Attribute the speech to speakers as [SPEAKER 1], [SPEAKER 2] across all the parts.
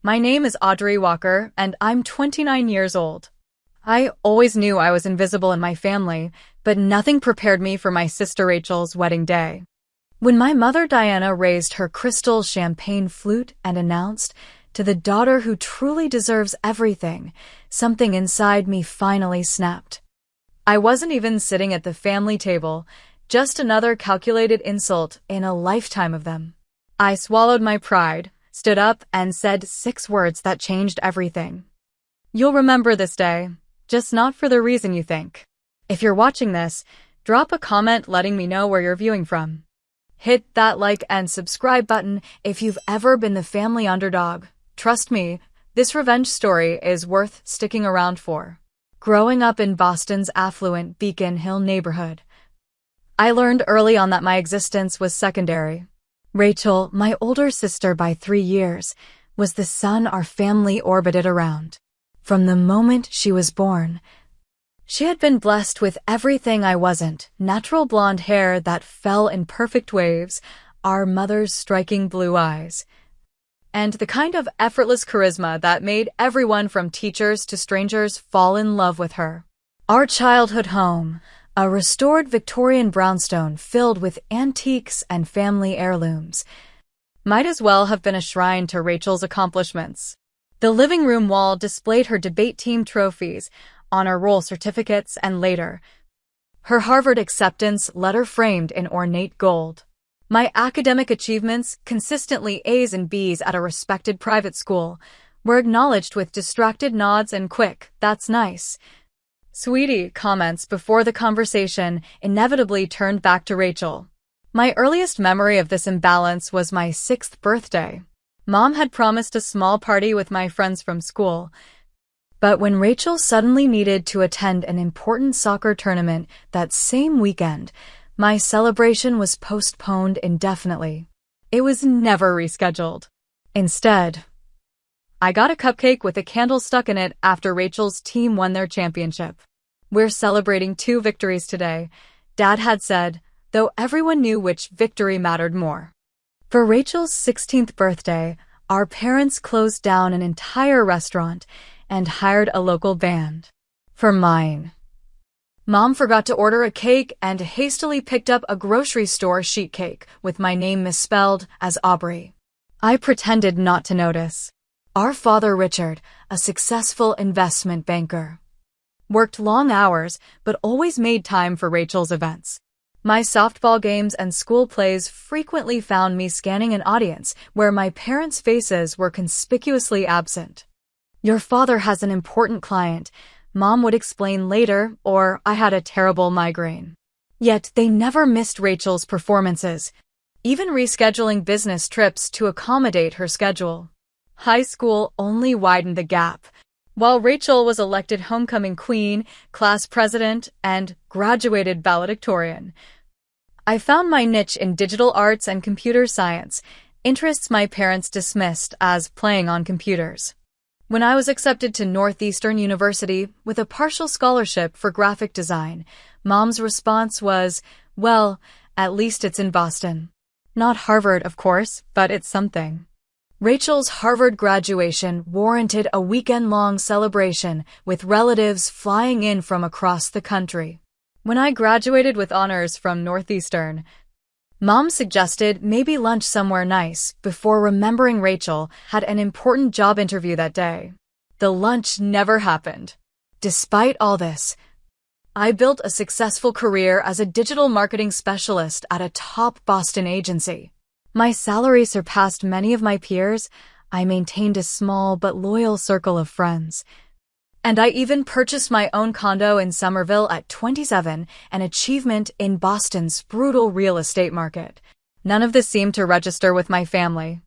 [SPEAKER 1] My name is Audrey Walker, and I'm 29 years old. I always knew I was invisible in my family, but nothing prepared me for my sister Rachel's wedding day. When my mother Diana raised her crystal champagne flute and announced, "To the daughter who truly deserves everything," something inside me finally snapped. I wasn't even sitting at the family table, just another calculated insult in a lifetime of them. I swallowed my pride, stood up, and said 6 words that changed everything. You'll remember this day, just not for the reason you think. If you're watching this, drop a comment letting me know where you're viewing from. Hit that like and subscribe button if you've ever been the family underdog. Trust me, this revenge story is worth sticking around for. Growing up in Boston's affluent Beacon Hill neighborhood, I learned early on that my existence was secondary. Rachel, my older sister by 3 years, was the sun our family orbited around. From the moment she was born, she had been blessed with everything I wasn't: natural blonde hair that fell in perfect waves, our mother's striking blue eyes, and the kind of effortless charisma that made everyone from teachers to strangers fall in love with her. Our childhood home, a restored Victorian brownstone filled with antiques and family heirlooms, might as well have been a shrine to Rachel's accomplishments. The living room wall displayed her debate team trophies, honor roll certificates, and later, her Harvard acceptance letter framed in ornate gold. My academic achievements, consistently A's and B's at a respected private school, were acknowledged with distracted nods and quick, "That's nice, sweetie," comments before the conversation inevitably turned back to Rachel. My earliest memory of this imbalance was my 6th birthday. Mom had promised a small party with my friends from school, but when Rachel suddenly needed to attend an important soccer tournament that same weekend, my celebration was postponed indefinitely. It was never rescheduled. Instead, I got a cupcake with a candle stuck in it after Rachel's team won their championship. "We're celebrating 2 victories today," Dad had said, though everyone knew which victory mattered more. For Rachel's 16th birthday, our parents closed down an entire restaurant and hired a local band. For mine, Mom forgot to order a cake and hastily picked up a grocery store sheet cake with my name misspelled as Aubrey. I pretended not to notice. Our father Richard, a successful investment banker, worked long hours but always made time for Rachel's events. My softball games and school plays frequently found me scanning an audience where my parents' faces were conspicuously absent. "Your father has an important client," Mom would explain later, or "I had a terrible migraine." Yet they never missed Rachel's performances, even rescheduling business trips to accommodate her schedule. High school only widened the gap. While Rachel was elected homecoming queen, class president, and graduated valedictorian, I found my niche in digital arts and computer science, interests my parents dismissed as playing on computers. When I was accepted to Northeastern University with a partial scholarship for graphic design, Mom's response was, "Well, at least it's in Boston." Not Harvard, of course, but it's something. Rachel's Harvard graduation warranted a weekend-long celebration with relatives flying in from across the country. When I graduated with honors from Northeastern, Mom suggested maybe lunch somewhere nice before remembering Rachel had an important job interview that day. The lunch never happened. Despite all this, I built a successful career as a digital marketing specialist at a top Boston agency. My salary surpassed many of my peers. I maintained a small but loyal circle of friends. And I even purchased my own condo in Somerville at 27, an achievement in Boston's brutal real estate market. None of this seemed to register with my family.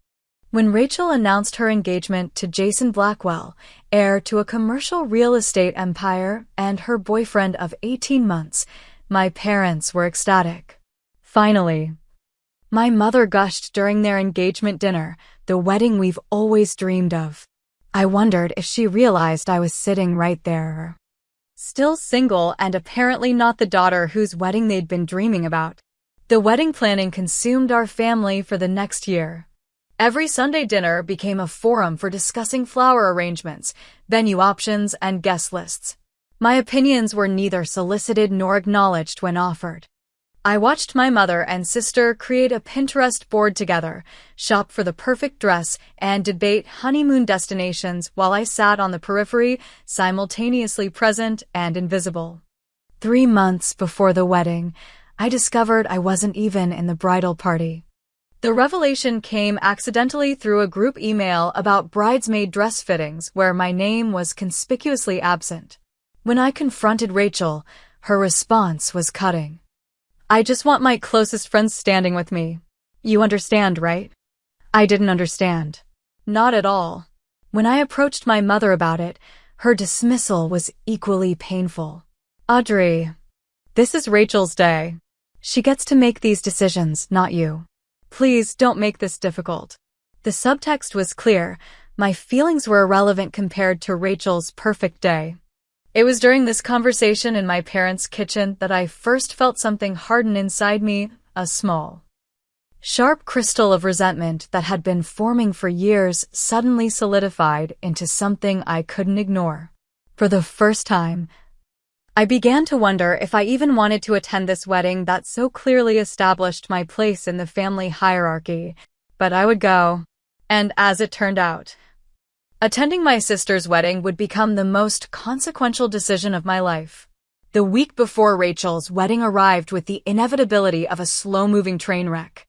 [SPEAKER 1] When Rachel announced her engagement to Jason Blackwell, heir to a commercial real estate empire and her boyfriend of 18 months, my parents were ecstatic. Finally, my mother gushed during their engagement dinner, "The wedding we've always dreamed of." I wondered if she realized I was sitting right there, still single and apparently not the daughter whose wedding they'd been dreaming about. The wedding planning consumed our family for the next year. Every Sunday dinner became a forum for discussing flower arrangements, venue options, and guest lists. My opinions were neither solicited nor acknowledged when offered. I watched my mother and sister create a Pinterest board together, shop for the perfect dress, and debate honeymoon destinations while I sat on the periphery, simultaneously present and invisible. 3 months before the wedding, I discovered I wasn't even in the bridal party. The revelation came accidentally through a group email about bridesmaid dress fittings where my name was conspicuously absent. When I confronted Rachel, her response was cutting. "I just want my closest friends standing with me. You understand, right?" I didn't understand. Not at all. When I approached my mother about it, her dismissal was equally painful. "Audrey, this is Rachel's day. She gets to make these decisions, not you. Please don't make this difficult." The subtext was clear. My feelings were irrelevant compared to Rachel's perfect day. It was during this conversation in my parents' kitchen that I first felt something harden inside me, a small, sharp crystal of resentment that had been forming for years suddenly solidified into something I couldn't ignore. For the first time, I began to wonder if I even wanted to attend this wedding that so clearly established my place in the family hierarchy. But I would go. And as it turned out, attending my sister's wedding would become the most consequential decision of my life. The week before Rachel's wedding arrived with the inevitability of a slow-moving train wreck.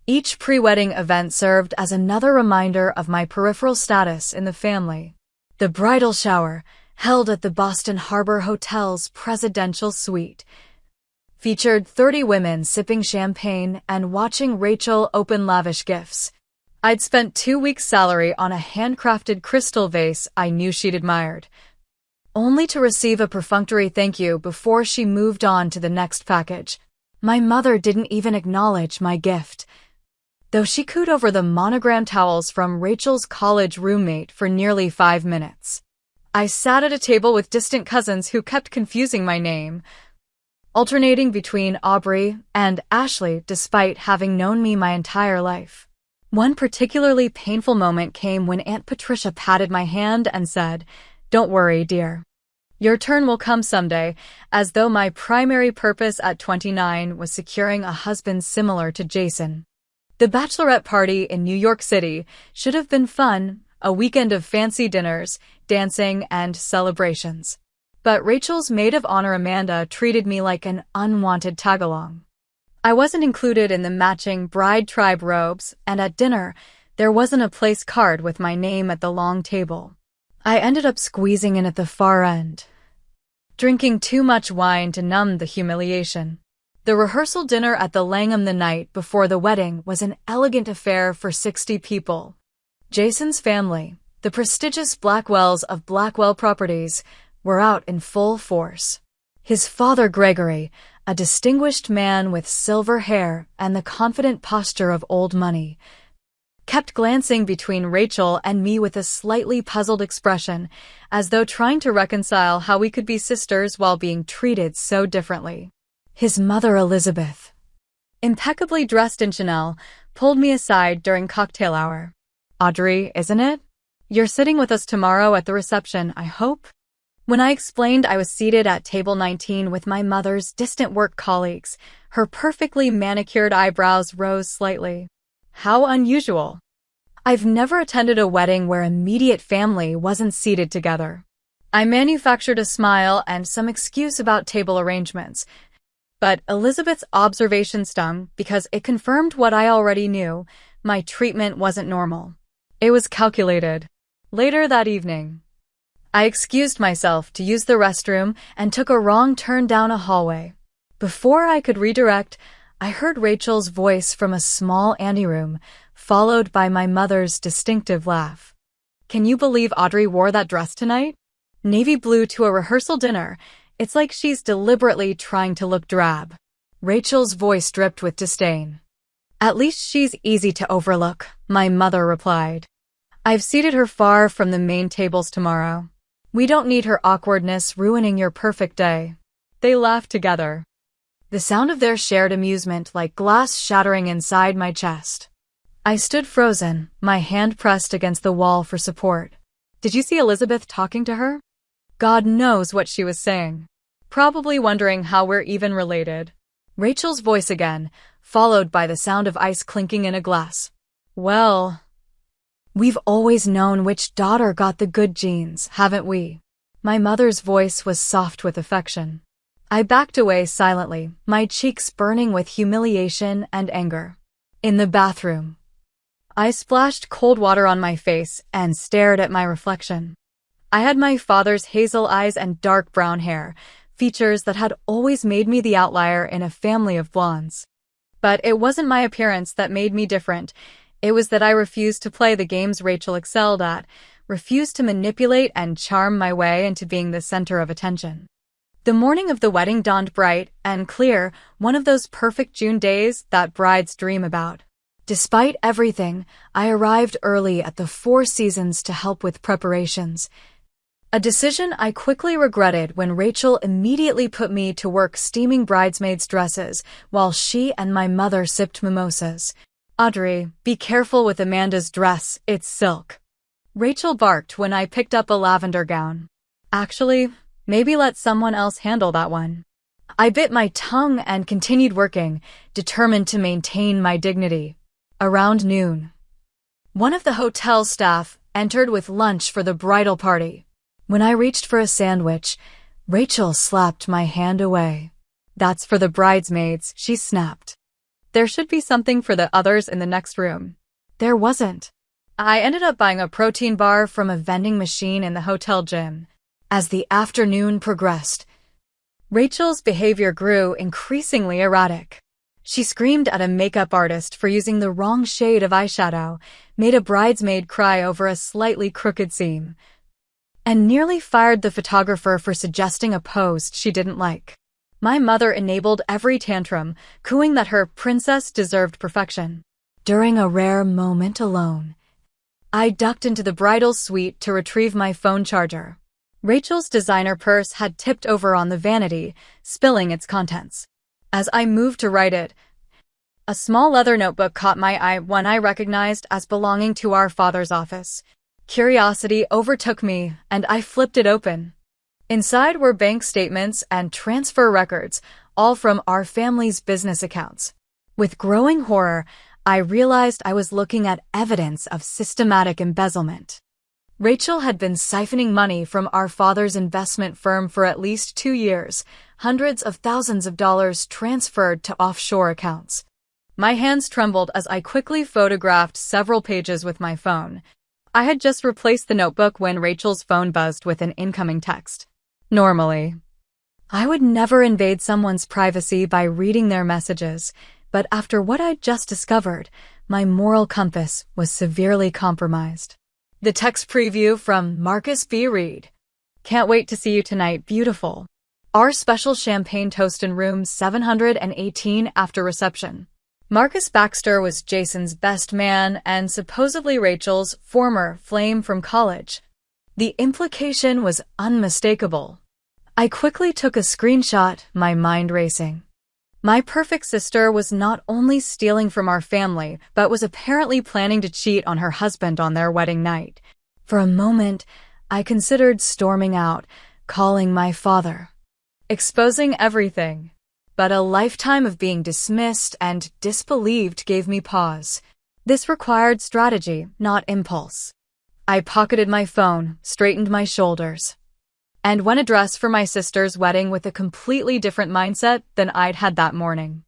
[SPEAKER 1] Each pre-wedding event served as another reminder of my peripheral status in the family. The bridal shower, held at the Boston Harbor Hotel's presidential suite, featured 30 women sipping champagne and watching Rachel open lavish gifts. I'd spent 2 weeks' salary on a handcrafted crystal vase I knew she'd admired, only to receive a perfunctory thank you before she moved on to the next package. My mother didn't even acknowledge my gift, though she cooed over the monogram towels from Rachel's college roommate for nearly 5 minutes. I sat at a table with distant cousins who kept confusing my name, alternating between Aubrey and Ashley despite having known me my entire life. One particularly painful moment came when Aunt Patricia patted my hand and said, "Don't worry, dear. Your turn will come someday," as though my primary purpose at 29 was securing a husband similar to Jason. The bachelorette party in New York City should have been fun, a weekend of fancy dinners, dancing, and celebrations. But Rachel's maid of honor Amanda treated me like an unwanted tag-along. I wasn't included in the matching bride tribe robes, and at dinner, there wasn't a place card with my name at the long table. I ended up squeezing in at the far end, drinking too much wine to numb the humiliation. The rehearsal dinner at the Langham the night before the wedding was an elegant affair for 60 people. Jason's family, the prestigious Blackwells of Blackwell Properties, were out in full force. His father Gregory, a distinguished man with silver hair and the confident posture of old money, kept glancing between Rachel and me with a slightly puzzled expression, as though trying to reconcile how we could be sisters while being treated so differently. His mother Elizabeth, impeccably dressed in Chanel, pulled me aside during cocktail hour. "Audrey, isn't it? You're sitting with us tomorrow at the reception, I hope?" When I explained I was seated at table 19 with my mother's distant work colleagues, her perfectly manicured eyebrows rose slightly. How unusual. I've never attended a wedding where immediate family wasn't seated together. I manufactured a smile and some excuse about table arrangements, but Elizabeth's observation stung because it confirmed what I already knew: my treatment wasn't normal. It was calculated. Later that evening, I excused myself to use the restroom and took a wrong turn down a hallway. Before I could redirect, I heard Rachel's voice from a small anteroom, followed by my mother's distinctive laugh. "Can you believe Audrey wore that dress tonight? Navy blue to a rehearsal dinner. It's like she's deliberately trying to look drab." Rachel's voice dripped with disdain. "At least she's easy to overlook," my mother replied. "I've seated her far from the main tables tomorrow. We don't need her awkwardness ruining your perfect day." They laughed together, the sound of their shared amusement like glass shattering inside my chest. I stood frozen, my hand pressed against the wall for support. Did you see Elizabeth talking to her? God knows what she was saying. Probably wondering how we're even related. Rachel's voice again, followed by the sound of ice clinking in a glass. Well, we've always known which daughter got the good genes, haven't we? My mother's voice was soft with affection. I backed away silently, my cheeks burning with humiliation and anger. In the bathroom, I splashed cold water on my face and stared at my reflection. I had my father's hazel eyes and dark brown hair, features that had always made me the outlier in a family of blondes. But it wasn't my appearance that made me different. It was that I refused to play the games Rachel excelled at, refused to manipulate and charm my way into being the center of attention. The morning of the wedding dawned bright and clear, one of those perfect June days that brides dream about. Despite everything, I arrived early at the Four Seasons to help with preparations. A decision I quickly regretted when Rachel immediately put me to work steaming bridesmaids' dresses while she and my mother sipped mimosas. Audrey, be careful with Amanda's dress, it's silk. Rachel barked when I picked up a lavender gown. Actually, maybe let someone else handle that one. I bit my tongue and continued working, determined to maintain my dignity. Around noon, one of the hotel staff entered with lunch for the bridal party. When I reached for a sandwich, Rachel slapped my hand away. That's for the bridesmaids, she snapped. There should be something for the others in the next room. There wasn't. I ended up buying a protein bar from a vending machine in the hotel gym. As the afternoon progressed, Rachel's behavior grew increasingly erratic. She screamed at a makeup artist for using the wrong shade of eyeshadow, made a bridesmaid cry over a slightly crooked seam, and nearly fired the photographer for suggesting a pose she didn't like. My mother enabled every tantrum, cooing that her princess deserved perfection. During a rare moment alone, I ducked into the bridal suite to retrieve my phone charger. Rachel's designer purse had tipped over on the vanity, spilling its contents. As I moved to write it, a small leather notebook caught my eye, one I recognized as belonging to our father's office. Curiosity overtook me, and I flipped it open. Inside were bank statements and transfer records, all from our family's business accounts. With growing horror, I realized I was looking at evidence of systematic embezzlement. Rachel had been siphoning money from our father's investment firm for at least 2 years, hundreds of thousands of dollars transferred to offshore accounts. My hands trembled as I quickly photographed several pages with my phone. I had just replaced the notebook when Rachel's phone buzzed with an incoming text. Normally, I would never invade someone's privacy by reading their messages, but after what I'd just discovered, my moral compass was severely compromised. The text preview from Marcus B. Reed. Can't wait to see you tonight, beautiful. Our special champagne toast in room 718 after reception. Marcus Baxter was Jason's best man and supposedly Rachel's former flame from college. The implication was unmistakable. I quickly took a screenshot, my mind racing. My perfect sister was not only stealing from our family, but was apparently planning to cheat on her husband on their wedding night. For a moment, I considered storming out, calling my father, exposing everything. But a lifetime of being dismissed and disbelieved gave me pause. This required strategy, not impulse. I pocketed my phone, straightened my shoulders, and went a dress for my sister's wedding with a completely different mindset than I'd had that morning.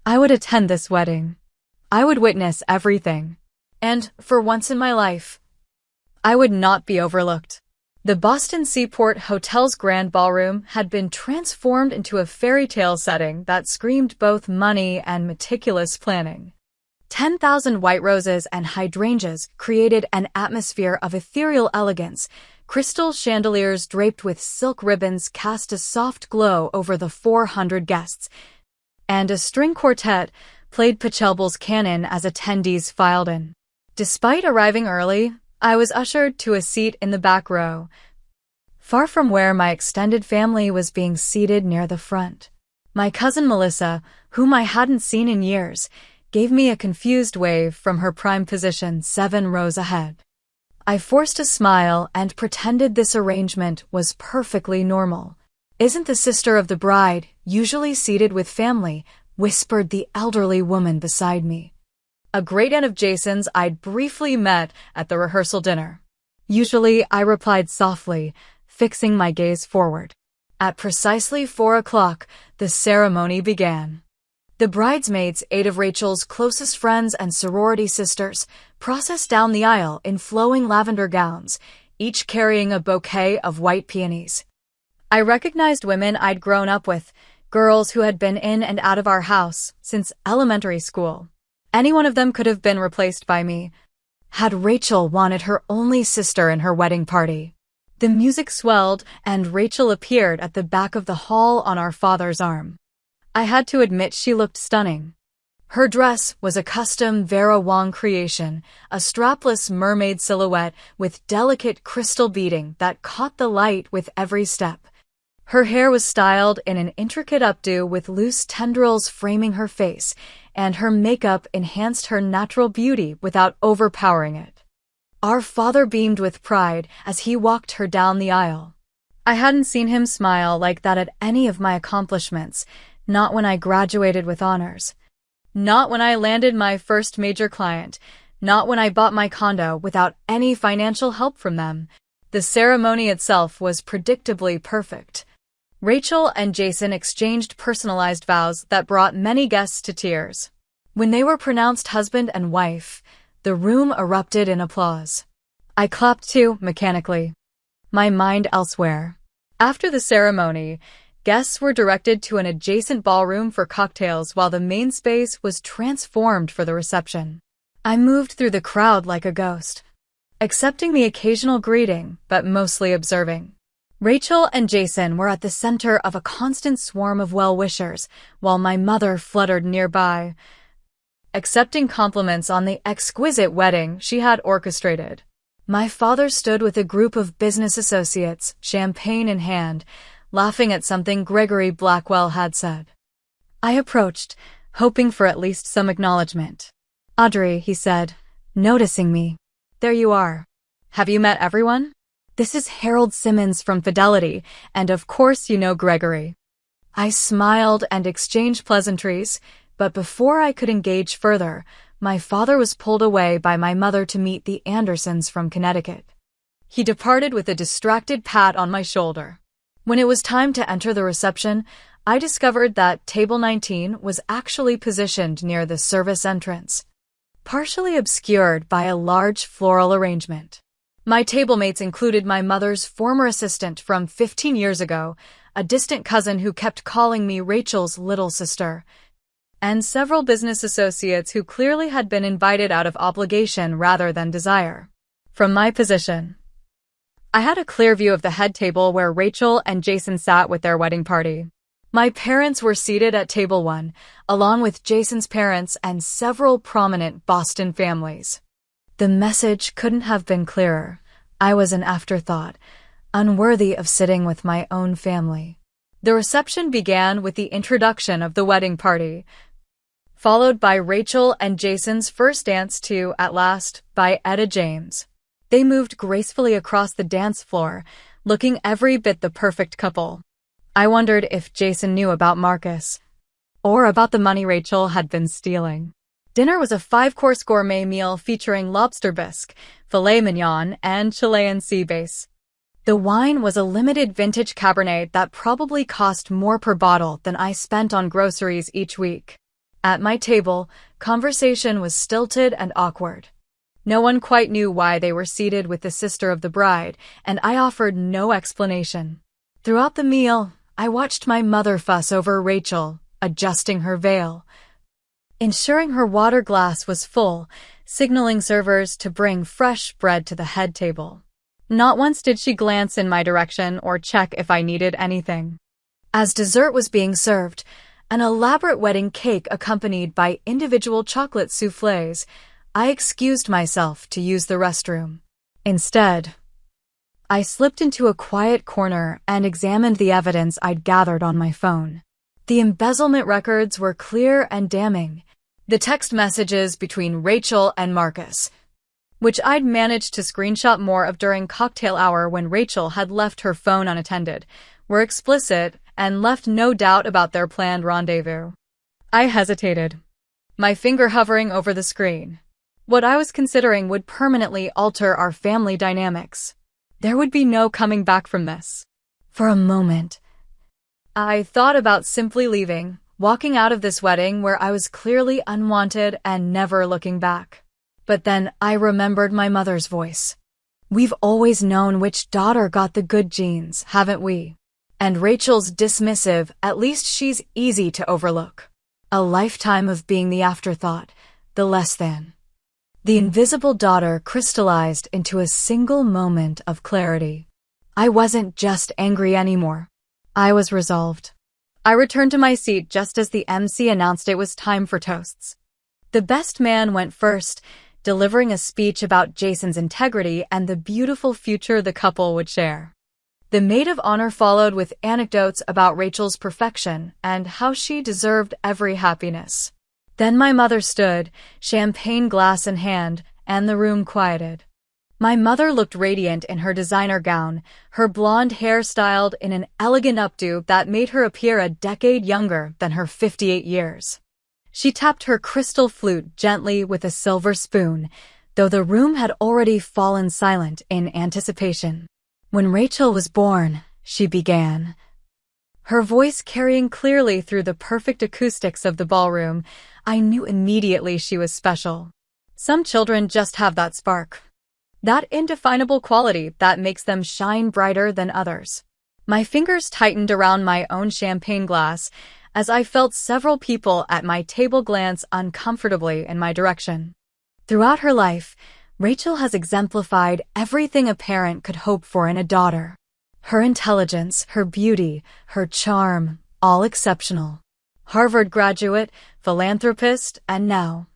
[SPEAKER 1] I would attend this wedding. I would witness everything. And, for once in my life, I would not be overlooked. The Boston Seaport Hotel's grand ballroom had been transformed into a fairy tale setting that screamed both money and meticulous planning. 10,000 white roses and hydrangeas created an atmosphere of ethereal elegance. Crystal chandeliers draped with silk ribbons cast a soft glow over the 400 guests, and a string quartet played Pachelbel's canon as attendees filed in. Despite arriving early, I was ushered to a seat in the back row, far from where my extended family was being seated near the front. My cousin Melissa, whom I hadn't seen in years, gave me a confused wave from her prime position 7 rows ahead. I forced a smile and pretended this arrangement was perfectly normal. "Isn't the sister of the bride usually seated with family?" whispered the elderly woman beside me. A great aunt of Jason's I'd briefly met at the rehearsal dinner. "Usually," I replied softly, fixing my gaze forward. At precisely 4 o'clock, the ceremony began. The bridesmaids, 8 of Rachel's closest friends and sorority sisters, processed down the aisle in flowing lavender gowns, each carrying a bouquet of white peonies. I recognized women I'd grown up with, girls who had been in and out of our house since elementary school. Any one of them could have been replaced by me, had Rachel wanted her only sister in her wedding party. The music swelled, and Rachel appeared at the back of the hall on our father's arm. I had to admit she looked stunning. Her dress was a custom Vera Wang creation, a strapless mermaid silhouette with delicate crystal beading that caught the light with every step. Her hair was styled in an intricate updo with loose tendrils framing her face, and her makeup enhanced her natural beauty without overpowering it. Our father beamed with pride as he walked her down the aisle. I hadn't seen him smile like that at any of my accomplishments, not when I graduated with honors, not when I landed my first major client, not when I bought my condo without any financial help from them. The ceremony itself was predictably perfect. Rachel and Jason exchanged personalized vows that brought many guests to tears. When they were pronounced husband and wife, the room erupted in applause. I clapped too, mechanically, my mind elsewhere. After the ceremony, guests were directed to an adjacent ballroom for cocktails while the main space was transformed for the reception. I moved through the crowd like a ghost, accepting the occasional greeting, but mostly observing. Rachel and Jason were at the center of a constant swarm of well-wishers, while my mother fluttered nearby, accepting compliments on the exquisite wedding she had orchestrated. My father stood with a group of business associates, champagne in hand, laughing at something Gregory Blackwell had said. I approached, hoping for at least some acknowledgement. "Audrey," he said, noticing me. "There you are. Have you met everyone? This is Harold Simmons from Fidelity, and of course you know Gregory." I smiled and exchanged pleasantries, but before I could engage further, my father was pulled away by my mother to meet the Andersons from Connecticut. He departed with a distracted pat on my shoulder. When it was time to enter the reception, I discovered that table 19 was actually positioned near the service entrance, partially obscured by a large floral arrangement. My tablemates included my mother's former assistant from 15 years ago, a distant cousin who kept calling me Rachel's little sister, and several business associates who clearly had been invited out of obligation rather than desire. From my position, I had a clear view of the head table where Rachel and Jason sat with their wedding party. My parents were seated at table 1, along with Jason's parents and several prominent Boston families. The message couldn't have been clearer. I was an afterthought, unworthy of sitting with my own family. The reception began with the introduction of the wedding party, followed by Rachel and Jason's first dance to At Last by Etta James. They moved gracefully across the dance floor, looking every bit the perfect couple. I wondered if Jason knew about Marcus, or about the money Rachel had been stealing. Dinner was a 5-course gourmet meal featuring lobster bisque, filet mignon, and Chilean sea bass. The wine was a limited vintage Cabernet that probably cost more per bottle than I spent on groceries each week. At my table, conversation was stilted and awkward. No one quite knew why they were seated with the sister of the bride, and I offered no explanation. Throughout the meal, I watched my mother fuss over Rachel, adjusting her veil, ensuring her water glass was full, signaling servers to bring fresh bread to the head table. Not once did she glance in my direction or check if I needed anything. As dessert was being served, an elaborate wedding cake accompanied by individual chocolate soufflés, I excused myself to use the restroom. Instead, I slipped into a quiet corner and examined the evidence I'd gathered on my phone. The embezzlement records were clear and damning. The text messages between Rachel and Marcus, which I'd managed to screenshot more of during cocktail hour when Rachel had left her phone unattended, were explicit and left no doubt about their planned rendezvous. I hesitated, my finger hovering over the screen. What I was considering would permanently alter our family dynamics. There would be no coming back from this. For a moment, I thought about simply leaving, walking out of this wedding where I was clearly unwanted and never looking back. But then I remembered my mother's voice. We've always known which daughter got the good genes, haven't we? And Rachel's dismissive, at least she's easy to overlook. A lifetime of being the afterthought, the less than. The invisible daughter crystallized into a single moment of clarity. I wasn't just angry anymore. I was resolved. I returned to my seat just as the MC announced it was time for toasts. The best man went first, delivering a speech about Jason's integrity and the beautiful future the couple would share. The maid of honor followed with anecdotes about Rachel's perfection and how she deserved every happiness. Then my mother stood, champagne glass in hand, and the room quieted. My mother looked radiant in her designer gown, her blonde hair styled in an elegant updo that made her appear a decade younger than her 58 years. She tapped her crystal flute gently with a silver spoon, though the room had already fallen silent in anticipation. When Rachel was born, she began, her voice carrying clearly through the perfect acoustics of the ballroom. I knew immediately she was special. Some children just have that spark, that indefinable quality that makes them shine brighter than others. My fingers tightened around my own champagne glass as I felt several people at my table glance uncomfortably in my direction. Throughout her life, Rachel has exemplified everything a parent could hope for in a daughter. Her intelligence, her beauty, her charm, all exceptional. Harvard graduate, philanthropist, and now,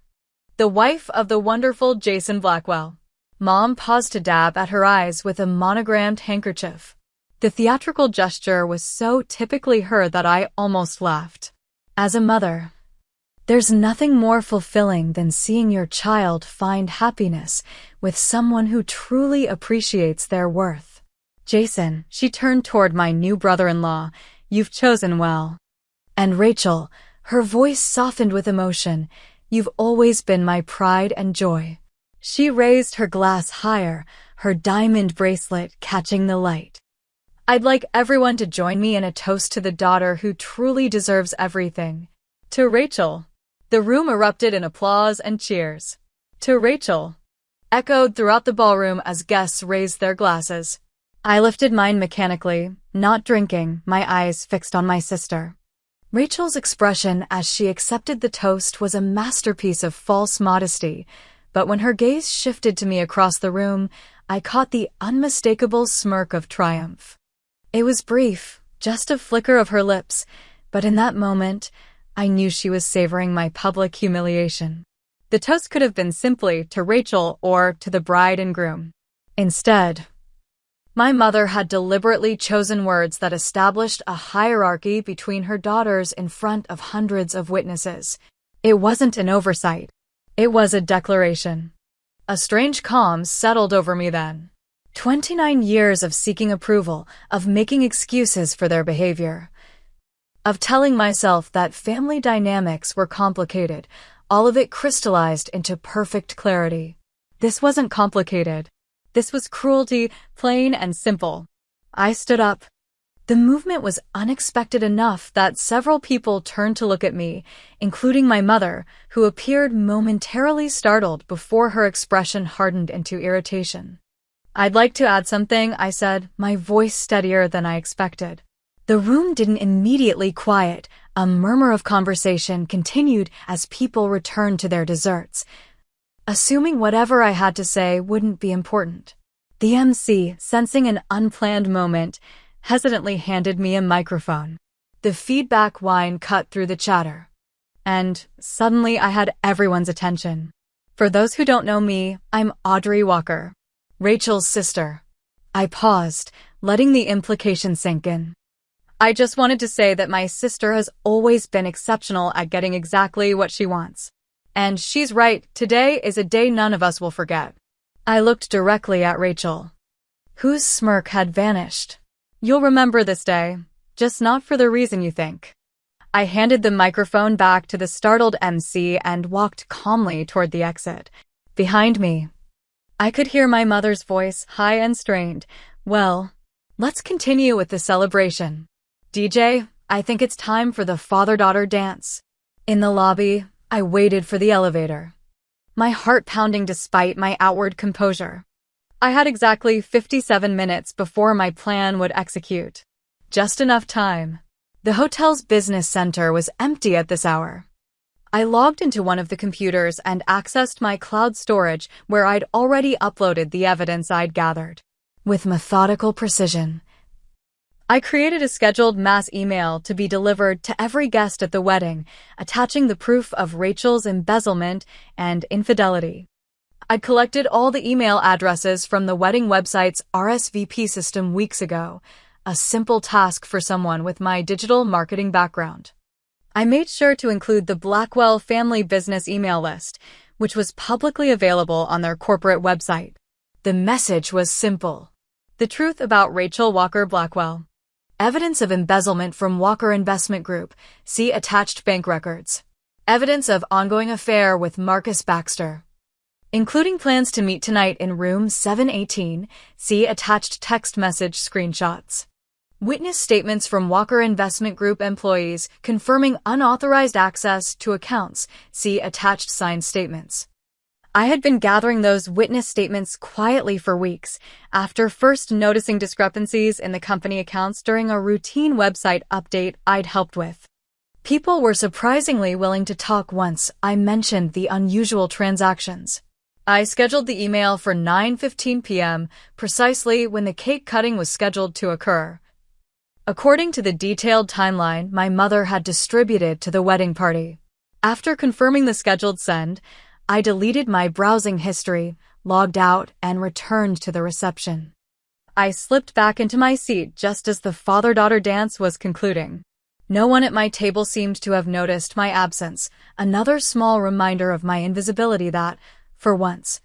[SPEAKER 1] the wife of the wonderful Jason Blackwell. Mom paused to dab at her eyes with a monogrammed handkerchief. The theatrical gesture was so typically her that I almost laughed. As a mother, there's nothing more fulfilling than seeing your child find happiness with someone who truly appreciates their worth. Jason, she turned toward my new brother-in-law, you've chosen well. And Rachel, her voice softened with emotion, you've always been my pride and joy. She raised her glass higher, her diamond bracelet catching the light. I'd like everyone to join me in a toast to the daughter who truly deserves everything. To Rachel. The room erupted in applause and cheers. To Rachel. Echoed throughout the ballroom as guests raised their glasses. I lifted mine mechanically, not drinking, my eyes fixed on my sister. Rachel's expression as she accepted the toast was a masterpiece of false modesty, but when her gaze shifted to me across the room, I caught the unmistakable smirk of triumph. It was brief, just a flicker of her lips, but in that moment, I knew she was savoring my public humiliation. The toast could have been simply to Rachel or to the bride and groom. Instead, my mother had deliberately chosen words that established a hierarchy between her daughters in front of hundreds of witnesses. It wasn't an oversight. It was a declaration. A strange calm settled over me then. 29 years of seeking approval, of making excuses for their behavior, of telling myself that family dynamics were complicated, all of it crystallized into perfect clarity. This wasn't complicated. This was cruelty, plain and simple. I stood up. The movement was unexpected enough that several people turned to look at me, including my mother, who appeared momentarily startled before her expression hardened into irritation. I'd like to add something, I said, my voice steadier than I expected. The room didn't immediately quiet. A murmur of conversation continued as people returned to their desserts, assuming whatever I had to say wouldn't be important. The MC, sensing an unplanned moment, hesitantly handed me a microphone. The feedback whine cut through the chatter. And suddenly I had everyone's attention. For those who don't know me, I'm Audrey Walker, Rachel's sister. I paused, letting the implication sink in. I just wanted to say that my sister has always been exceptional at getting exactly what she wants. And she's right, today is a day none of us will forget. I looked directly at Rachel, whose smirk had vanished. You'll remember this day, just not for the reason you think. I handed the microphone back to the startled MC and walked calmly toward the exit. Behind me, I could hear my mother's voice, high and strained. Well, let's continue with the celebration. DJ, I think it's time for the father-daughter dance. In the lobby, I waited for the elevator, my heart pounding despite my outward composure. I had exactly 57 minutes before my plan would execute. Just enough time. The hotel's business center was empty at this hour. I logged into one of the computers and accessed my cloud storage where I'd already uploaded the evidence I'd gathered. With methodical precision, I created a scheduled mass email to be delivered to every guest at the wedding, attaching the proof of Rachel's embezzlement and infidelity. I'd collected all the email addresses from the wedding website's RSVP system weeks ago, a simple task for someone with my digital marketing background. I made sure to include the Blackwell family business email list, which was publicly available on their corporate website. The message was simple. The truth about Rachel Walker Blackwell. Evidence of embezzlement from Walker Investment Group. See attached bank records. Evidence of ongoing affair with Marcus Baxter, including plans to meet tonight in room 718. See attached text message screenshots. Witness statements from Walker Investment Group employees confirming unauthorized access to accounts. See attached signed statements. I had been gathering those witness statements quietly for weeks, after first noticing discrepancies in the company accounts during a routine website update I'd helped with. People were surprisingly willing to talk once I mentioned the unusual transactions. I scheduled the email for 9:15 p.m., precisely when the cake cutting was scheduled to occur. According to the detailed timeline my mother had distributed to the wedding party. After confirming the scheduled send, I deleted my browsing history, logged out, and returned to the reception. I slipped back into my seat just as the father-daughter dance was concluding. No one at my table seemed to have noticed my absence, another small reminder of my invisibility that, for once,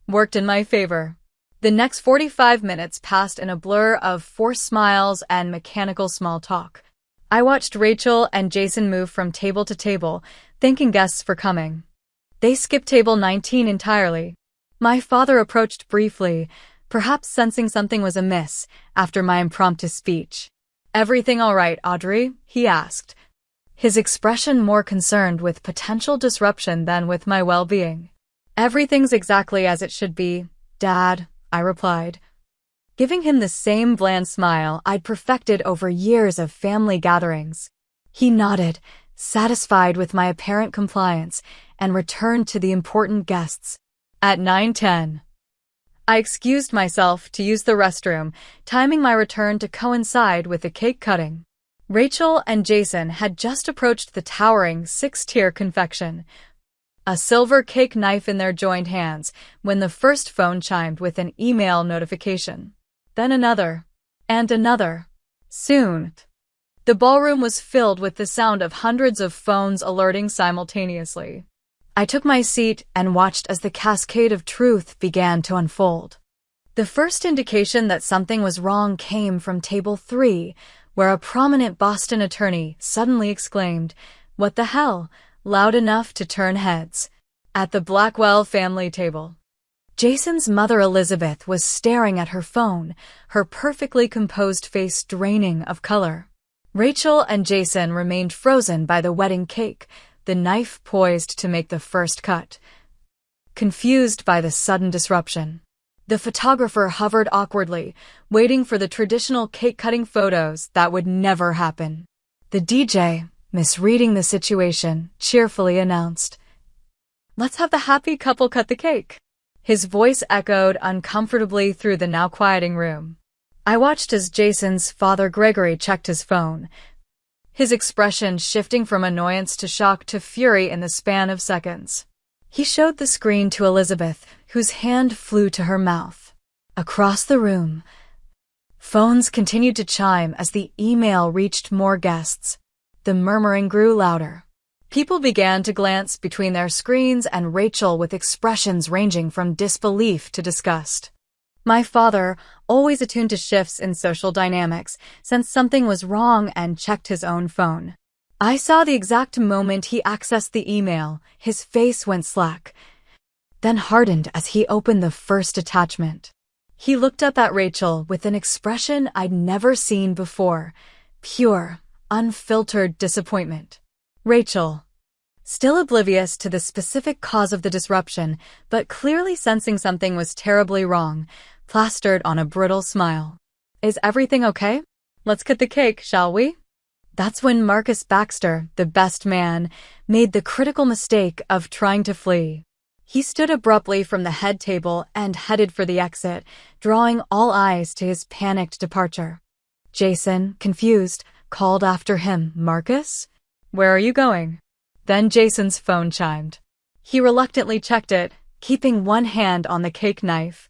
[SPEAKER 1] worked in my favor. The next 45 minutes passed in a blur of forced smiles and mechanical small talk. I watched Rachel and Jason move from table to table, thanking guests for coming. They skipped table 19 entirely. My father approached briefly, perhaps sensing something was amiss after my impromptu speech. "Everything all right, Audrey?" he asked, his expression more concerned with potential disruption than with my well-being. "Everything's exactly as it should be, Dad," I replied, giving him the same bland smile I'd perfected over years of family gatherings. He nodded, satisfied with my apparent compliance, and returned to the important guests. At 9:10, I excused myself to use the restroom, timing my return to coincide with the cake cutting. Rachel and Jason had just approached the towering 6-tier confection, a silver cake knife in their joined hands, when the first phone chimed with an email notification. Then another, and another. Soon, the ballroom was filled with the sound of hundreds of phones alerting simultaneously. I took my seat and watched as the cascade of truth began to unfold. The first indication that something was wrong came from table 3, where a prominent Boston attorney suddenly exclaimed, "What the hell?" loud enough to turn heads. At the Blackwell family table, Jason's mother Elizabeth was staring at her phone, her perfectly composed face draining of color. Rachel and Jason remained frozen by the wedding cake, the knife poised to make the first cut. Confused by the sudden disruption, the photographer hovered awkwardly, waiting for the traditional cake-cutting photos that would never happen. The DJ, misreading the situation, cheerfully announced, "Let's have the happy couple cut the cake." His voice echoed uncomfortably through the now quieting room. I watched as Jason's father Gregory checked his phone, his expression shifting from annoyance to shock to fury in the span of seconds. He showed the screen to Elizabeth, whose hand flew to her mouth. Across the room, phones continued to chime as the email reached more guests. The murmuring grew louder. People began to glance between their screens and Rachel with expressions ranging from disbelief to disgust. My father, always attuned to shifts in social dynamics, sensed something was wrong and checked his own phone. I saw the exact moment he accessed the email. His face went slack, then hardened as he opened the first attachment. He looked up at Rachel with an expression I'd never seen before, pure, unfiltered disappointment. Rachel, still oblivious to the specific cause of the disruption, but clearly sensing something was terribly wrong, plastered on a brittle smile. Is everything okay? Let's cut the cake, shall we? That's when Marcus Baxter, the best man, made the critical mistake of trying to flee. He stood abruptly from the head table and headed for the exit, drawing all eyes to his panicked departure. Jason, confused, called after him, "Marcus? Where are you going?" Then Jason's phone chimed. He reluctantly checked it, keeping one hand on the cake knife,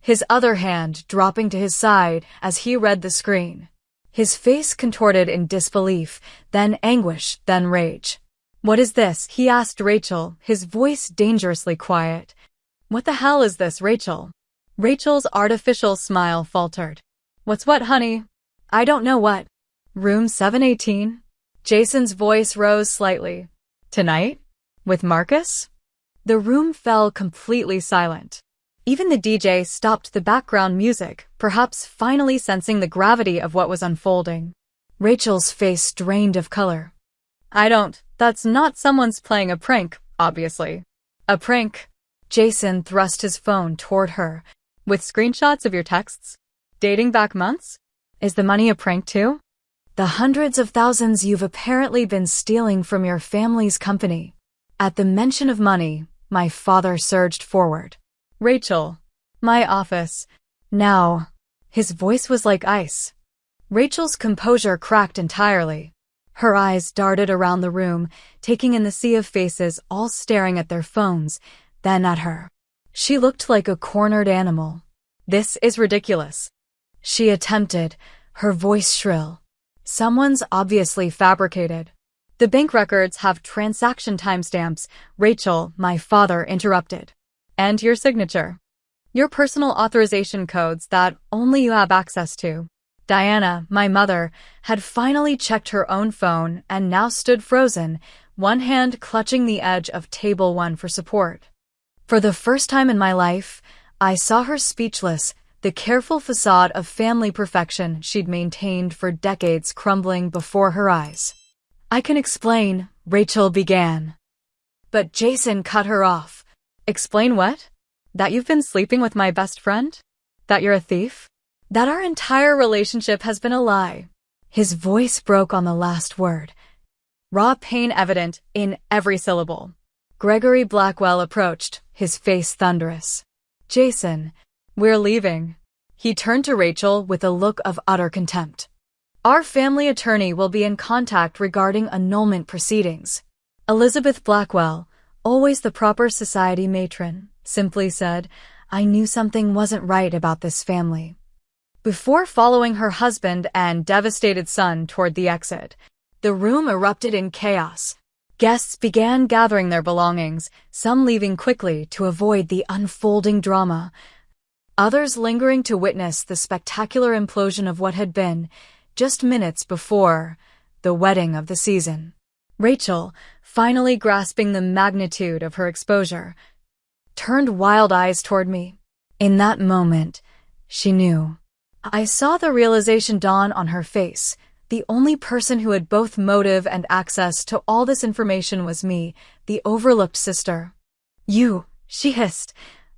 [SPEAKER 1] his other hand dropping to his side as he read the screen. His face contorted in disbelief, then anguish, then rage. "What is this?" he asked Rachel, his voice dangerously quiet. "What the hell is this, Rachel?" Rachel's artificial smile faltered. "What's what, honey?" "I don't know what." "Room 718? Jason's voice rose slightly. "Tonight? With Marcus?" The room fell completely silent. Even the DJ stopped the background music, perhaps finally sensing the gravity of what was unfolding. Rachel's face drained of color. That's not someone's playing a prank, obviously." "A prank?" Jason thrust his phone toward her. "With screenshots of your texts? Dating back months? Is the money a prank too?" "The hundreds of thousands you've apparently been stealing from your family's company." At the mention of money, my father surged forward. "Rachel, my office. Now." His voice was like ice. Rachel's composure cracked entirely. Her eyes darted around the room, taking in the sea of faces all staring at their phones, then at her. She looked like a cornered animal. "This is ridiculous." She attempted, her voice shrill. "Someone's obviously fabricated." "The bank records have transaction timestamps," Rachel, my father, interrupted. "And your signature. Your personal authorization codes that only you have access to." Diana, my mother, had finally checked her own phone and now stood frozen, one hand clutching the edge of table one for support. For the first time in my life, I saw her speechless, the careful facade of family perfection she'd maintained for decades crumbling before her eyes. "I can explain," Rachel began. But Jason cut her off. "Explain what? That you've been sleeping with my best friend? That you're a thief? That our entire relationship has been a lie?" His voice broke on the last word, raw pain evident in every syllable. Gregory Blackwell approached, his face thunderous. "Jason, we're leaving." He turned to Rachel with a look of utter contempt. "Our family attorney will be in contact regarding annulment proceedings." Elizabeth Blackwell, always the proper society matron, simply said, "I knew something wasn't right about this family." Before following her husband and devastated son toward the exit, the room erupted in chaos. Guests began gathering their belongings, some leaving quickly to avoid the unfolding drama, others lingering to witness the spectacular implosion of what had been, just minutes before, the wedding of the season. Rachel, finally grasping the magnitude of her exposure, turned wild eyes toward me. In that moment, she knew. I saw the realization dawn on her face. The only person who had both motive and access to all this information was me, the overlooked sister. "You," she hissed,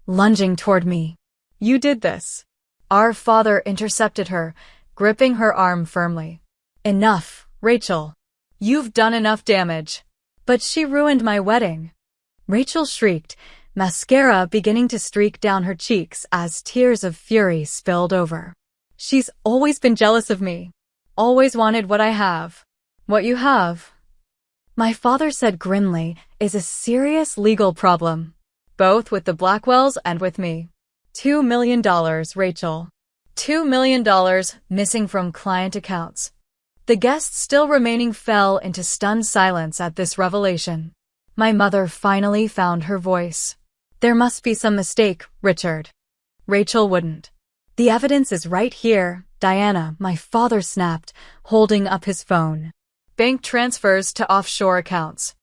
[SPEAKER 1] lunging toward me. "You did this." Our father intercepted her, gripping her arm firmly. "Enough, Rachel. You've done enough damage." "But she ruined my wedding." Rachel shrieked, mascara beginning to streak down her cheeks as tears of fury spilled over. "She's always been jealous of me. Always wanted what I have." "What you have," my father said grimly, "is a serious legal problem. Both with the Blackwells and with me. $2 million, Rachel. $2 million missing from client accounts. The guests still remaining fell into stunned silence at this revelation. My mother finally found her voice. There must be some mistake, Richard. Rachel wouldn't. The evidence is right here, Diana, my father snapped, holding up his phone. Bank transfers to offshore accounts.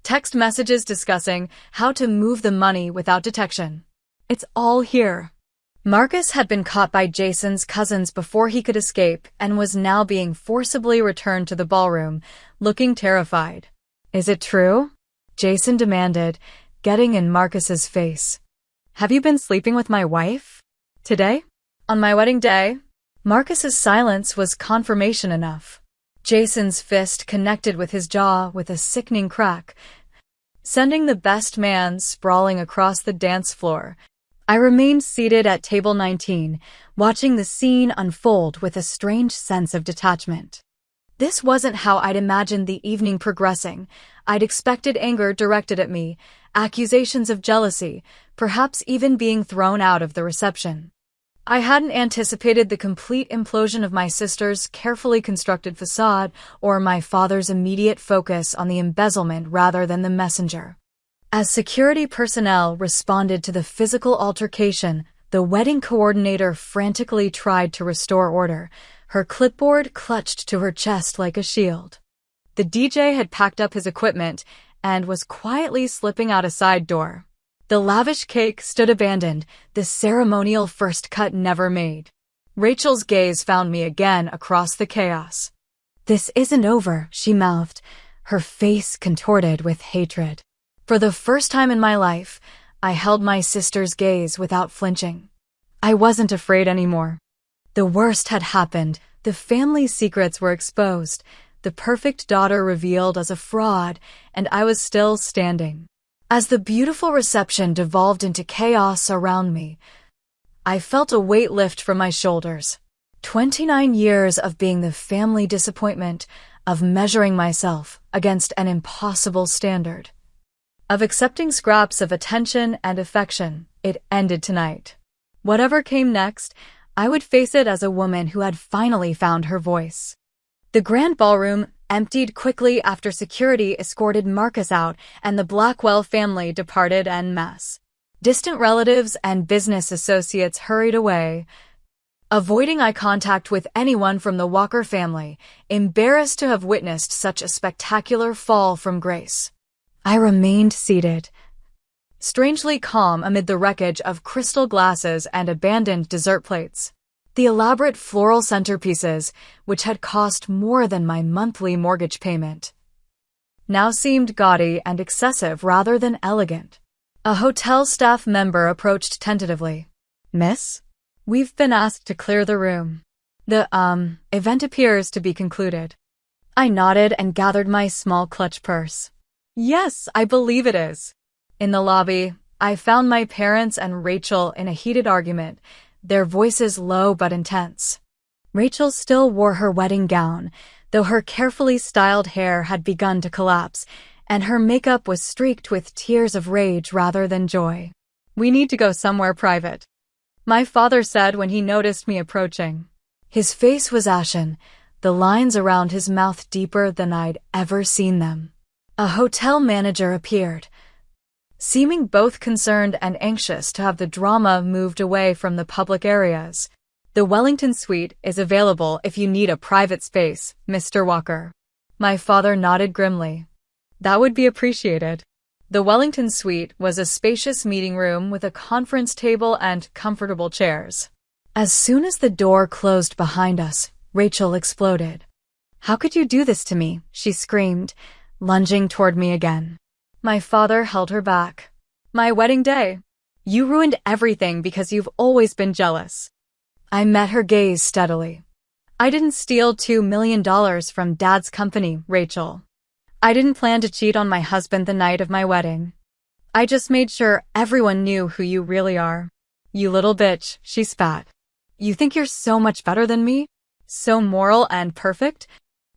[SPEAKER 1] Text messages discussing how to move the money without detection. It's all here. Marcus had been caught by Jason's cousins before he could escape and was now being forcibly returned to the ballroom, looking terrified. Is it true? Jason demanded, getting in Marcus's face. Have you been sleeping with my wife? Today? On my wedding day? Marcus's silence was confirmation enough. Jason's fist connected with his jaw with a sickening crack, sending the best man sprawling across the dance floor. I remained seated at table 19, watching the scene unfold with a strange sense of detachment. This wasn't how I'd imagined the evening progressing. I'd expected anger directed at me, accusations of jealousy, perhaps even being thrown out of the reception. I hadn't anticipated the complete implosion of my sister's carefully constructed facade or my father's immediate focus on the embezzlement rather than the messenger. As security personnel responded to the physical altercation, the wedding coordinator frantically tried to restore order, her clipboard clutched to her chest like a shield. The DJ had packed up his equipment and was quietly slipping out a side door. The lavish cake stood abandoned, the ceremonial first cut never made. Rachel's gaze found me again across the chaos. This isn't over, she mouthed, her face contorted with hatred. For the first time in my life, I held my sister's gaze without flinching. I wasn't afraid anymore. The worst had happened, the family secrets were exposed, the perfect daughter revealed as a fraud, and I was still standing. As the beautiful reception devolved into chaos around me, I felt a weight lift from my shoulders. 29 years of being the family disappointment, of measuring myself against an impossible standard, of accepting scraps of attention and affection, it ended tonight. Whatever came next, I would face it as a woman who had finally found her voice. The grand ballroom emptied quickly after security escorted Marcus out and the Blackwell family departed en masse. Distant relatives and business associates hurried away, avoiding eye contact with anyone from the Walker family, embarrassed to have witnessed such a spectacular fall from grace. I remained seated, strangely calm amid the wreckage of crystal glasses and abandoned dessert plates. The elaborate floral centerpieces, which had cost more than my monthly mortgage payment, now seemed gaudy and excessive rather than elegant. A hotel staff member approached tentatively. Miss? We've been asked to clear the room. The, event appears to be concluded. I nodded and gathered my small clutch purse. Yes, I believe it is. In the lobby, I found my parents and Rachel in a heated argument, their voices low but intense. Rachel still wore her wedding gown, though her carefully styled hair had begun to collapse, and her makeup was streaked with tears of rage rather than joy. We need to go somewhere private, my father said when he noticed me approaching. His face was ashen, the lines around his mouth deeper than I'd ever seen them. A hotel manager appeared, seeming both concerned and anxious to have the drama moved away from the public areas. The Wellington Suite is available if you need a private space, Mr. Walker. My father nodded grimly. That would be appreciated. The Wellington Suite was a spacious meeting room with a conference table and comfortable chairs. As soon as the door closed behind us, Rachel exploded. How could you do this to me? She screamed, lunging toward me again. My father held her back. My wedding day. You ruined everything because you've always been jealous. I met her gaze steadily. I didn't steal $2 million from Dad's company, Rachel. I didn't plan to cheat on my husband the night of my wedding. I just made sure everyone knew who you really are. You little bitch, she spat. You think you're so much better than me? So moral and perfect?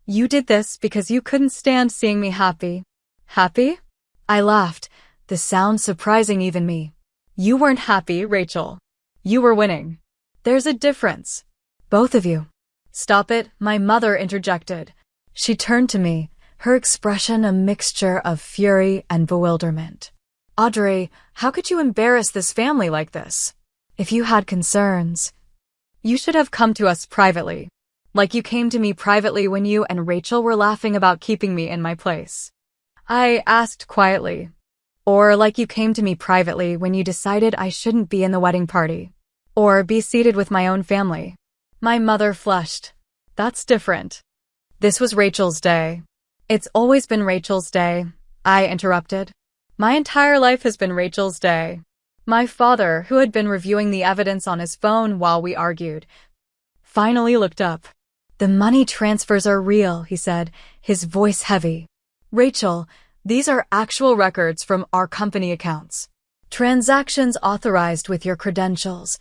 [SPEAKER 1] You did this because you couldn't stand seeing me happy. Happy? I laughed, the sound surprising even me. You weren't happy, Rachel. You were winning. There's a difference. Both of you. Stop it, my mother interjected, She turned to me, her expression a mixture of fury and bewilderment. Audrey, how could you embarrass this family like this? If you had concerns, you should have come to us privately. Like you came to me privately when you and Rachel were laughing about keeping me in my place. I asked quietly. Or like you came to me privately when you decided I shouldn't be in the wedding party. Or be seated with my own family. My mother flushed. That's different. This was Rachel's day. It's always been Rachel's day, I interrupted. My entire life has been Rachel's day. My father, who had been reviewing the evidence on his phone while we argued, finally looked up. The money transfers are real, he said, his voice heavy. Rachel, these are actual records from our company accounts. Transactions authorized with your credentials.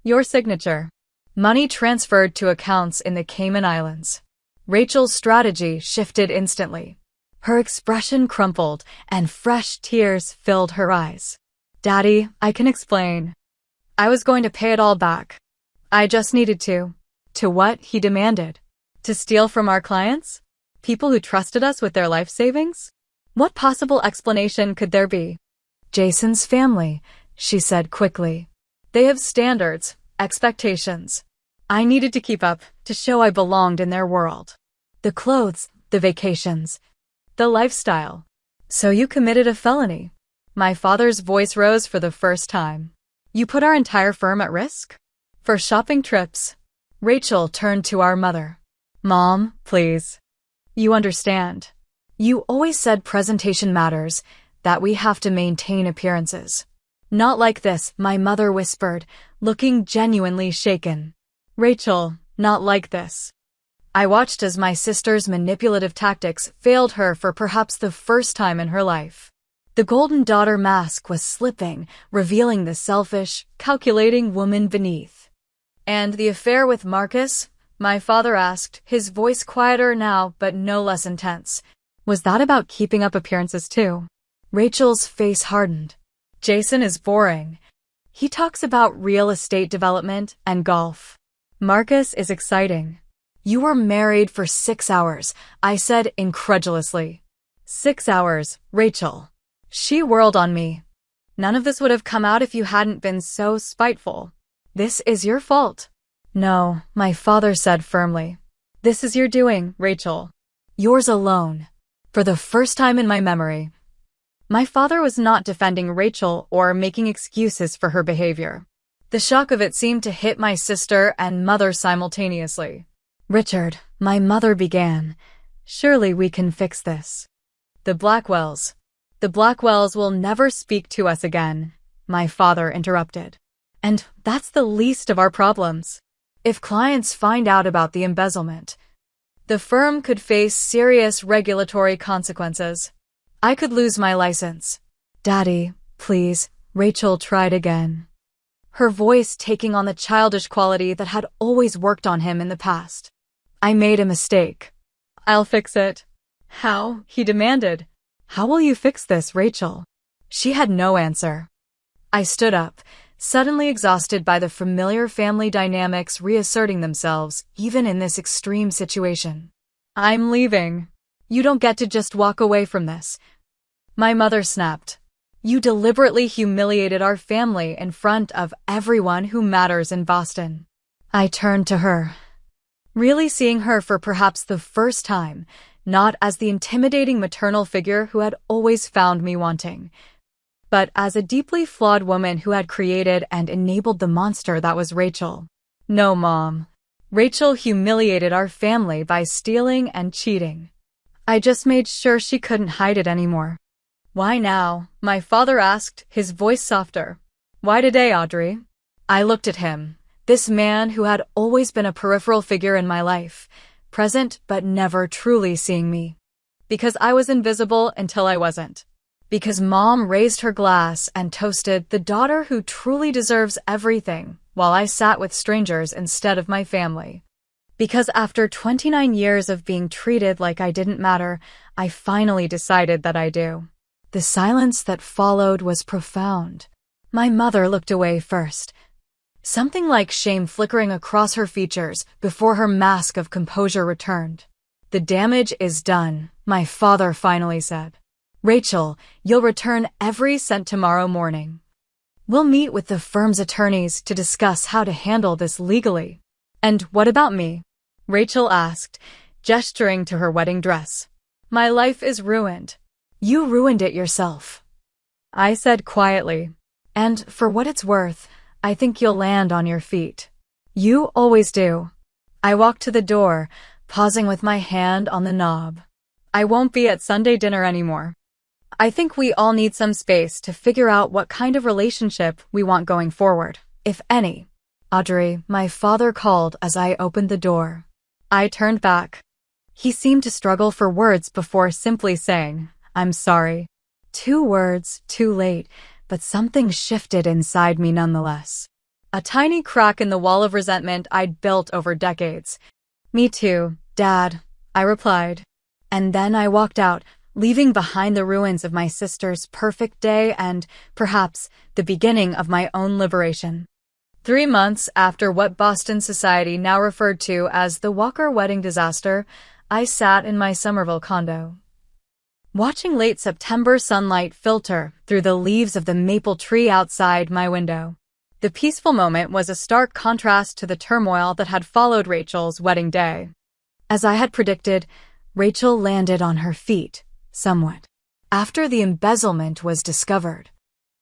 [SPEAKER 1] Your signature. Money transferred to accounts in the Cayman Islands. Rachel's strategy shifted instantly. Her expression crumpled, and fresh tears filled her eyes. Daddy, I can explain. I was going to pay it all back. I just needed to. To what? He demanded. To steal from our clients? People who trusted us with their life savings? What possible explanation could there be? Jason's family, she said quickly. They have standards, expectations. I needed to keep up, to show I belonged in their world. The clothes, the vacations, the lifestyle. So you committed a felony. My father's voice rose for the first time. You put our entire firm at risk? For shopping trips. Rachel turned to our mother. Mom, please. You understand. You always said presentation matters, that we have to maintain appearances. Not like this, my mother whispered, looking genuinely shaken. Rachel, not like this. I watched as my sister's manipulative tactics failed her for perhaps the first time in her life. The golden daughter mask was slipping, revealing the selfish, calculating woman beneath. And the affair with Marcus? My father asked, his voice quieter now but no less intense. Was that about keeping up appearances too? Rachel's face hardened. Jason is boring. He talks about real estate development and golf. Marcus is exciting. You were married for 6 hours, I said incredulously. 6 hours, Rachel. She whirled on me. None of this would have come out if you hadn't been so spiteful. This is your fault. No, my father said firmly. This is your doing, Rachel. Yours alone. For the first time in my memory. My father was not defending Rachel or making excuses for her behavior. The shock of it seemed to hit my sister and mother simultaneously. Richard, my mother began. Surely we can fix this. The Blackwells. The Blackwells will never speak to us again, my father interrupted. And that's the least of our problems. If clients find out about the embezzlement, the firm could face serious regulatory consequences. I could lose my license. Daddy, please, Rachel tried again. Her voice taking on the childish quality that had always worked on him in the past. I made a mistake. I'll fix it. How? He demanded. How will you fix this, Rachel? She had no answer. I stood up, suddenly exhausted by the familiar family dynamics reasserting themselves, even in this extreme situation. I'm leaving. You don't get to just walk away from this. My mother snapped. You deliberately humiliated our family in front of everyone who matters in Boston. I turned to her, really seeing her for perhaps the first time, not as the intimidating maternal figure who had always found me wanting, but as a deeply flawed woman who had created and enabled the monster that was Rachel. No, Mom. Rachel humiliated our family by stealing and cheating. I just made sure she couldn't hide it anymore. Why now? My father asked, his voice softer. Why today, Audrey? I looked at him, this man who had always been a peripheral figure in my life, present but never truly seeing me. Because I was invisible until I wasn't. Because Mom raised her glass and toasted the daughter who truly deserves everything, while I sat with strangers instead of my family. Because after 29 years of being treated like I didn't matter, I finally decided that I do. The silence that followed was profound. My mother looked away first, something like shame flickering across her features before her mask of composure returned. The damage is done, my father finally said. Rachel, you'll return every cent tomorrow morning. We'll meet with the firm's attorneys to discuss how to handle this legally. And what about me? Rachel asked, gesturing to her wedding dress. My life is ruined. You ruined it yourself. I said quietly. And for what it's worth, I think you'll land on your feet. You always do. I walked to the door, pausing with my hand on the knob. I won't be at Sunday dinner anymore. I think we all need some space to figure out what kind of relationship we want going forward, if any. Audrey, my father called as I opened the door. I turned back. He seemed to struggle for words before simply saying, I'm sorry. 2 words, too late, but something shifted inside me nonetheless. A tiny crack in the wall of resentment I'd built over decades. Me too, Dad, I replied. And then I walked out, leaving behind the ruins of my sister's perfect day and, perhaps, the beginning of my own liberation. 3 months after what Boston society now referred to as the Walker wedding disaster, I sat in my Somerville condo, watching late September sunlight filter through the leaves of the maple tree outside my window. The peaceful moment was a stark contrast to the turmoil that had followed Rachel's wedding day. As I had predicted, Rachel landed on her feet, somewhat, after the embezzlement was discovered.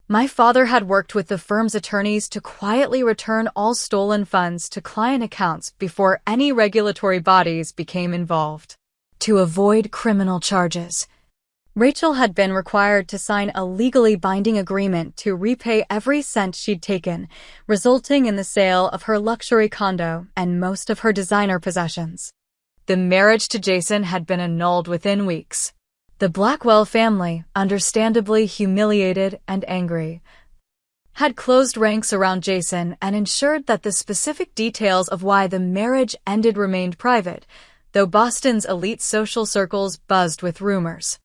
[SPEAKER 1] My father had worked with the firm's attorneys to quietly return all stolen funds to client accounts before any regulatory bodies became involved. To avoid criminal charges, Rachel had been required to sign a legally binding agreement to repay every cent she'd taken, resulting in the sale of her luxury condo and most of her designer possessions. The marriage to Jason had been annulled within weeks. The Blackwell family, understandably humiliated and angry, had closed ranks around Jason and ensured that the specific details of why the marriage ended remained private, though Boston's elite social circles buzzed with rumors.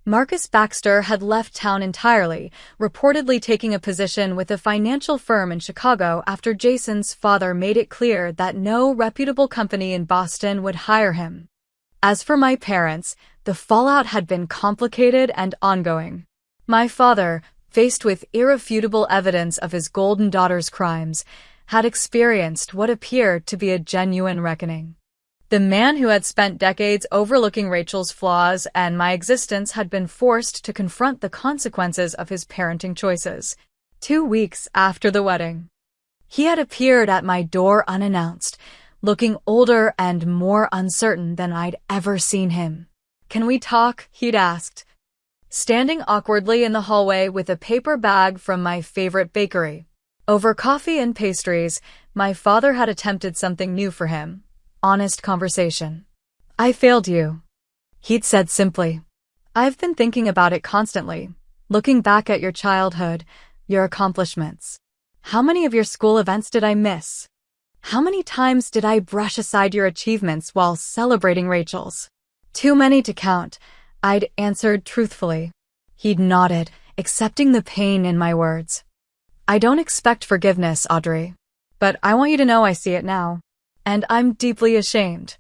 [SPEAKER 1] Marcus Baxter had left town entirely, reportedly taking a position with a financial firm in Chicago after Jason's father made it clear that no reputable company in Boston would hire him. As for my parents, the fallout had been complicated and ongoing. My father, faced with irrefutable evidence of his golden daughter's crimes, had experienced what appeared to be a genuine reckoning. The man who had spent decades overlooking Rachel's flaws and my existence had been forced to confront the consequences of his parenting choices. 2 weeks after the wedding, he had appeared at my door unannounced, looking older and more uncertain than I'd ever seen him. Can we talk? He'd asked, standing awkwardly in the hallway with a paper bag from my favorite bakery. Over coffee and pastries, my father had attempted something new for him. Honest conversation. I failed you, he'd said simply. I've been thinking about it constantly, looking back at your childhood, your accomplishments. How many of your school events did I miss? How many times did I brush aside your achievements while celebrating Rachel's? Too many to count, I'd answered truthfully. He'd nodded, accepting the pain in my words. I don't expect forgiveness, Audrey. But I want you to know I see it now. And I'm deeply ashamed.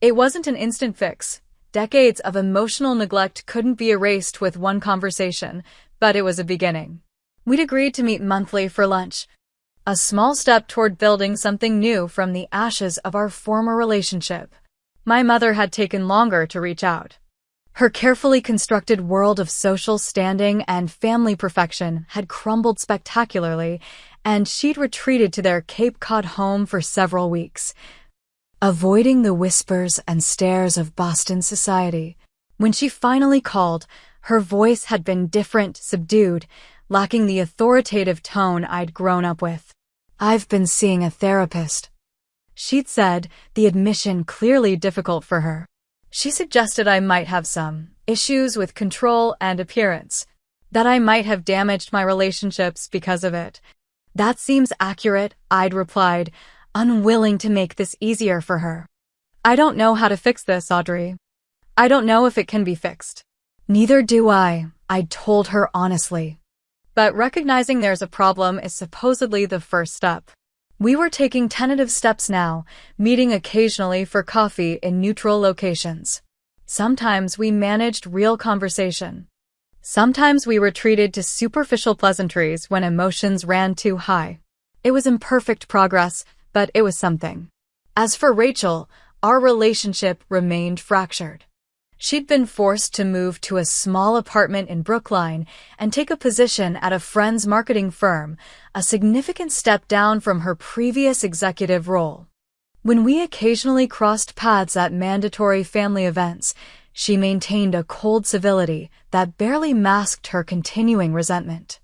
[SPEAKER 1] It wasn't an instant fix. Decades of emotional neglect couldn't be erased with one conversation, but it was a beginning. We'd agreed to meet monthly for lunch, a small step toward building something new from the ashes of our former relationship. My mother had taken longer to reach out. Her carefully constructed world of social standing and family perfection had crumbled spectacularly, and she'd retreated to their Cape Cod home for several weeks, avoiding the whispers and stares of Boston society. When she finally called, her voice had been different, subdued, lacking the authoritative tone I'd grown up with. I've been seeing a therapist, she'd said, the admission clearly difficult for her. She suggested I might have some issues with control and appearance, that I might have damaged my relationships because of it. That seems accurate, I'd replied, unwilling to make this easier for her. I don't know how to fix this, Audrey. I don't know if it can be fixed. Neither do I'd told her honestly. But recognizing there's a problem is supposedly the first step. We were taking tentative steps now, meeting occasionally for coffee in neutral locations. Sometimes we managed real conversation. Sometimes we retreated to superficial pleasantries when emotions ran too high. It was imperfect progress, but it was something. As for Rachel, our relationship remained fractured. She'd been forced to move to a small apartment in Brookline and take a position at a friend's marketing firm, a significant step down from her previous executive role. When we occasionally crossed paths at mandatory family events, she maintained a cold civility that barely masked her continuing resentment.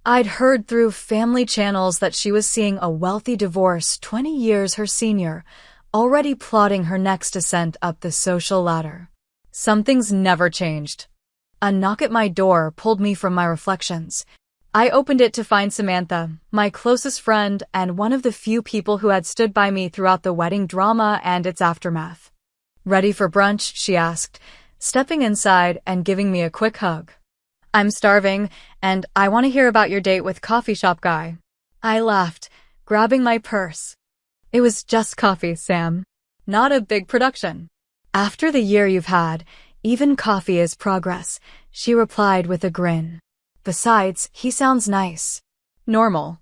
[SPEAKER 1] I'd heard through family channels that she was seeing a wealthy divorce 20 years her senior, already plotting her next ascent up the social ladder. Some things never changed. A knock at my door pulled me from my reflections. I opened it to find Samantha, my closest friend and one of the few people who had stood by me throughout the wedding drama and its aftermath. "Ready for brunch?" she asked, stepping inside and giving me a quick hug. "I'm starving, and I want to hear about your date with coffee shop guy." I laughed, grabbing my purse. "It was just coffee, Sam. Not a big production." "After the year you've had, even coffee is progress," she replied with a grin. "Besides, he sounds nice. Normal.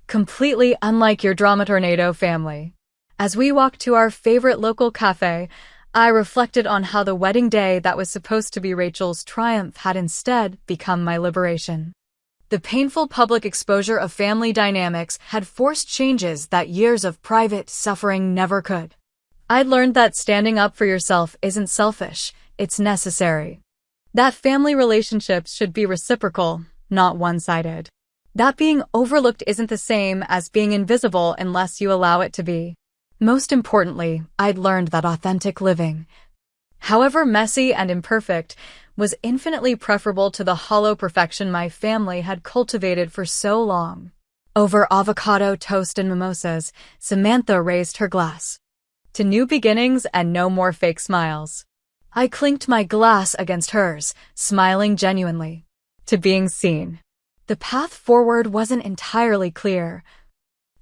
[SPEAKER 1] Completely unlike your drama tornado family." As we walked to our favorite local cafe, I reflected on how the wedding day that was supposed to be Rachel's triumph had instead become my liberation. The painful public exposure of family dynamics had forced changes that years of private suffering never could. I'd learned that standing up for yourself isn't selfish, it's necessary. That family relationships should be reciprocal, not one-sided. That being overlooked isn't the same as being invisible unless you allow it to be. Most importantly, I'd learned that authentic living, however messy and imperfect, was infinitely preferable to the hollow perfection my family had cultivated for so long. Over avocado toast and mimosas, Samantha raised her glass. "To new beginnings and no more fake smiles." I clinked my glass against hers, smiling genuinely. "To being seen." The path forward wasn't entirely clear,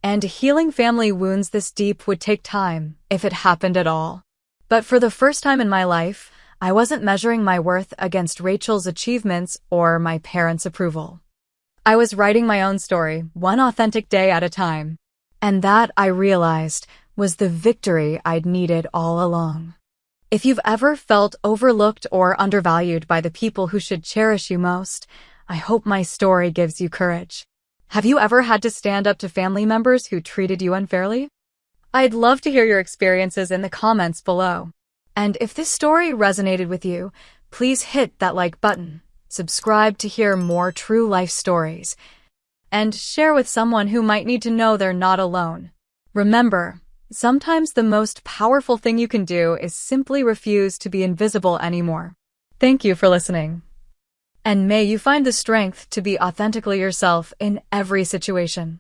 [SPEAKER 1] and healing family wounds this deep would take time, if it happened at all. But for the first time in my life, I wasn't measuring my worth against Rachel's achievements or my parents' approval. I was writing my own story, one authentic day at a time. And that, I realized, was the victory I'd needed all along. If you've ever felt overlooked or undervalued by the people who should cherish you most, I hope my story gives you courage. Have you ever had to stand up to family members who treated you unfairly? I'd love to hear your experiences in the comments below. And if this story resonated with you, please hit that like button, subscribe to hear more true life stories, and share with someone who might need to know they're not alone. Remember, sometimes the most powerful thing you can do is simply refuse to be invisible anymore. Thank you for listening. And may you find the strength to be authentically yourself in every situation.